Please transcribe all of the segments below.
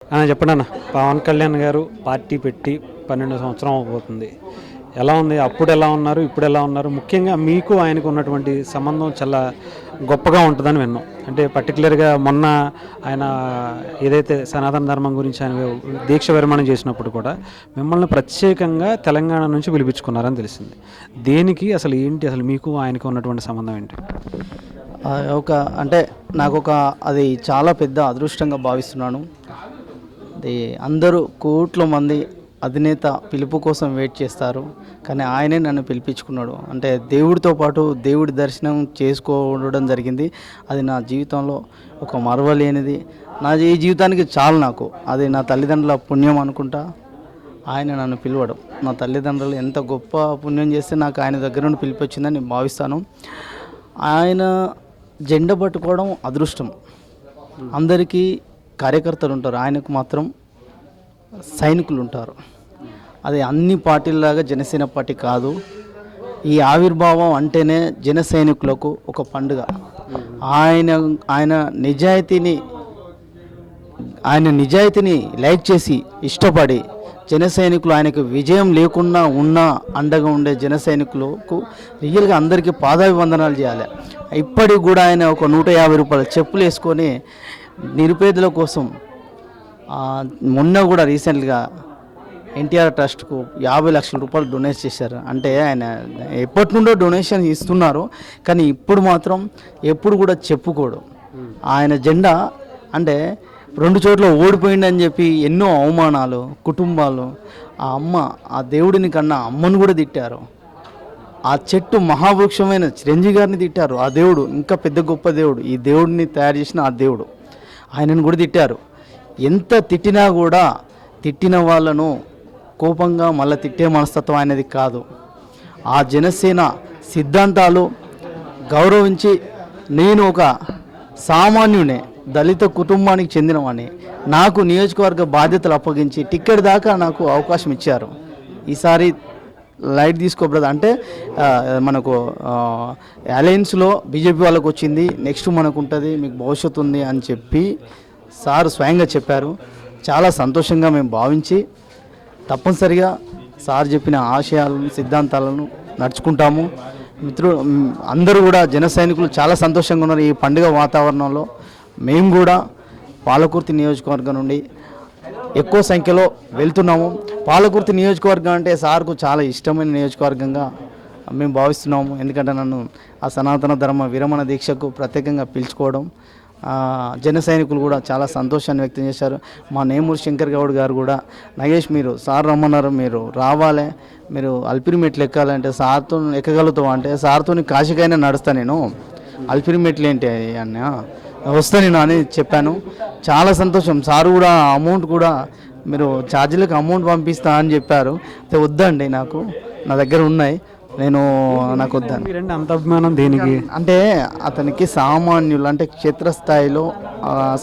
చెప్పండి అన్న. పవన్ కళ్యాణ్ గారు పార్టీ పెట్టి 12 సంవత్సరం అవబోతుంది. ఎలా ఉంది? అప్పుడు ఎలా ఉన్నారు, ఇప్పుడు ఎలా ఉన్నారు? ముఖ్యంగా మీకు ఆయనకు ఉన్నటువంటి సంబంధం చాలా గొప్పగా ఉంటుందని విన్నాం. అంటే పర్టికులర్గా మొన్న ఆయన ఏదైతే సనాతన ధర్మం గురించి ఆయన దీక్ష విరమణ చేసినప్పుడు కూడా మిమ్మల్ని ప్రత్యేకంగా తెలంగాణ నుంచి పిలిపించుకున్నారని తెలిసింది. దేనికి అసలు ఏంటి, అసలు మీకు ఆయనకు ఉన్నటువంటి సంబంధం ఏంటి? ఒక అంటే అది చాలా పెద్ద అదృష్టంగా భావిస్తున్నాను. అది అందరూ కోట్ల మంది అధినేత పిలుపు కోసం వెయిట్ చేస్తారు, కానీ ఆయనే నన్ను పిలిపించుకున్నాడు. అంటే దేవుడితో పాటు దేవుడి దర్శనం చేసుకోవడం జరిగింది. అది నా జీవితంలో ఒక మరవలేనిది. ఈ జీవితానికి చాలు నాకు. అది నా తల్లిదండ్రుల పుణ్యం అనుకుంటా ఆయన నన్ను పిలవడం. నా తల్లిదండ్రులు ఎంత గొప్ప పుణ్యం చేస్తే నాకు ఆయన దగ్గర నుండి పిలిపొచ్చిందని నేను భావిస్తాను. ఆయన జెండా పట్టుకోవడం అదృష్టం. అందరికీ కార్యకర్తలు ఉంటారు, ఆయనకు మాత్రం సైనికులు ఉంటారు. అది అన్ని పార్టీలాగా జనసేన పార్టీ కాదు. ఈ ఆవిర్భావం అంటేనే జన సైనికులకు ఒక పండుగ. ఆయన నిజాయితీని లైక్ చేసి ఇష్టపడి జన సైనికులు ఆయనకు విజయం లేకుండా ఉన్న అండగా ఉండే జన సైనికులకు రియల్గా అందరికీ పాదాభివందనాలు చేయాలి. ఇప్పటికి కూడా ఆయన ఒక 150 రూపాయల చెప్పులు వేసుకొని నిరుపేదల కోసం మొన్న కూడా రీసెంట్గా ఎన్టీఆర్ ట్రస్ట్కు 50 లక్షల రూపాయలు డొనేట్ చేశారు. అంటే ఆయన ఎప్పటి నుండో డొనేషన్ ఇస్తున్నారు, కానీ ఇప్పుడు మాత్రం ఎప్పుడు కూడా చెప్పుకోడు. ఆయన జెండా అంటే 2 చోట్ల ఓడిపోయిందని చెప్పి ఎన్నో అవమానాలు, కుటుంబాలు, ఆ దేవుడిని కన్నా అమ్మను కూడా తిట్టారు. ఆ చెట్టు మహావృక్షమైన చిరంజీవి గారిని తిట్టారు. ఆ దేవుడు ఇంకా పెద్ద గొప్ప దేవుడు, ఈ దేవుడిని తయారు చేసిన ఆ దేవుడు, ఆయనను కూడా తిట్టారు. ఎంత తిట్టినా కూడా తిట్టిన వాళ్ళను కోపంగా మళ్ళీ తిట్టే మనస్తత్వం ఆయనది కాదు. ఆ జనసేన సిద్ధాంతాలు గౌరవించి, నేను ఒక సామాన్యునే, దళిత కుటుంబానికి చెందినవాడిని, నాకు నియోజకవర్గ బాధ్యతలు అప్పగించి టికెట్ దాకా నాకు అవకాశం ఇచ్చారు. ఈసారి లైట్ తీసుకో బ్రదర్ అంటే మనకు అలయన్స్లో బీజేపీ వాళ్ళకు వచ్చింది, నెక్స్ట్ మనకు ఉంటుంది, మీకు భవిష్యత్తు ఉంది అని చెప్పి సార్ స్వయంగా చెప్పారు. చాలా సంతోషంగా మేము భావించి తప్పనిసరిగా సార్ చెప్పిన ఆశయాలను, సిద్ధాంతాలను నడుచుకుంటాము. మిత్రులు అందరూ కూడా జన సైనికులు చాలా సంతోషంగా ఉన్నారు ఈ పండుగ వాతావరణంలో. మేము కూడా పాలకుర్తి నియోజకవర్గం నుండి ఎక్కువ సంఖ్యలో వెళ్తున్నాము. పాలకుర్తి నియోజకవర్గం అంటే సార్కు చాలా ఇష్టమైన నియోజకవర్గంగా మేము భావిస్తున్నాము. ఎందుకంటే నన్ను ఆ సనాతన ధర్మ విరమణ దీక్షకు ప్రత్యేకంగా పిలుచుకోవడం, జన సైనికులు కూడా చాలా సంతోషాన్ని వ్యక్తం చేశారు. మా నేమూరు శంకర్ గౌడ్ గారు కూడా, నగేష్ మీరు సార్ రమ్మన్నారు, మీరు రావాలి, మీరు అల్పిరి మెట్లు ఎక్కాలంటే సార్తో ఎక్కగలుగుతావు అంటే, సార్తో కాశీకైనా నడుస్తా, నేను అల్పిరి మెట్లు ఏంటి అన్న వస్తా నేను అని చెప్పాను. చాలా సంతోషం. సార్ కూడా అమౌంట్ కూడా మీరు ఛార్జీలకు అమౌంట్ పంపిస్తా అని చెప్పారు. వద్దండి, నా దగ్గర ఉన్నాయి, నాకు వద్దాను. అంత అభిమానం దేనికి అంటే అతనికి సామాన్యులు అంటే క్షేత్రస్థాయిలో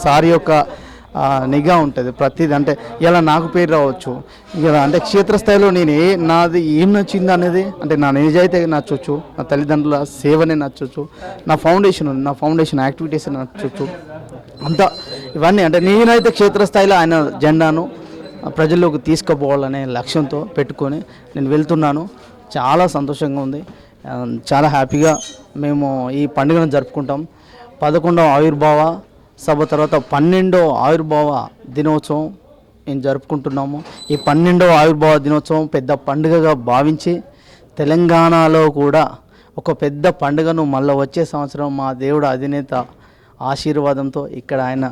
సార్ యొక్క నిఘా ఉంటుంది ప్రతిదీ. అంటే ఇలా నాకు పేరు రావచ్చు, ఇలా అంటే క్షేత్రస్థాయిలో నాది ఏం నచ్చింది అనేది, అంటే నా నిజాయితీ నచ్చవచ్చు, నా తల్లిదండ్రుల సేవనే నచ్చవచ్చు, నా ఫౌండేషన్ యాక్టివిటీస్ నచ్చవచ్చు, అంతా ఇవన్నీ. అంటే నేనైతే క్షేత్రస్థాయిలో ఆయన జెండాను ప్రజల్లోకి తీసుకుపోవాలనే లక్ష్యంతో పెట్టుకొని నేను వెళ్తున్నాను. చాలా సంతోషంగా ఉంది, చాలా హ్యాపీగా మేము ఈ పండుగను జరుపుకుంటాం. 11వ ఆవిర్భావ సభ తర్వాత 12వ ఆవిర్భావ దినోత్సవం మేము జరుపుకుంటున్నాము. ఈ 12వ ఆవిర్భావ దినోత్సవం పెద్ద పండుగగా భావించి తెలంగాణలో కూడా ఒక పెద్ద పండుగను మళ్ళీ వచ్చే సంవత్సరం మా దేవుడు అధినేత ఆశీర్వాదంతో ఇక్కడ ఆయన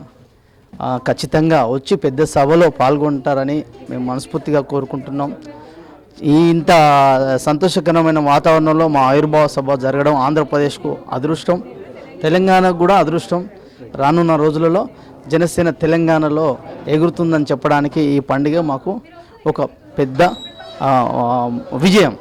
ఖచ్చితంగా వచ్చి పెద్ద సభలో పాల్గొంటారని మేము మనస్ఫూర్తిగా కోరుకుంటున్నాం. ఇంత సంతోషకరమైన వాతావరణంలో మా ఆవిర్భావ సభ జరగడం ఆంధ్రప్రదేశ్కు అదృష్టం, తెలంగాణకు కూడా అదృష్టం. రానున్న రోజులలో జనసేన తెలంగాణలో ఎగురుతుందని చెప్పడానికి ఈ పండుగ మాకు ఒక పెద్ద విజయం.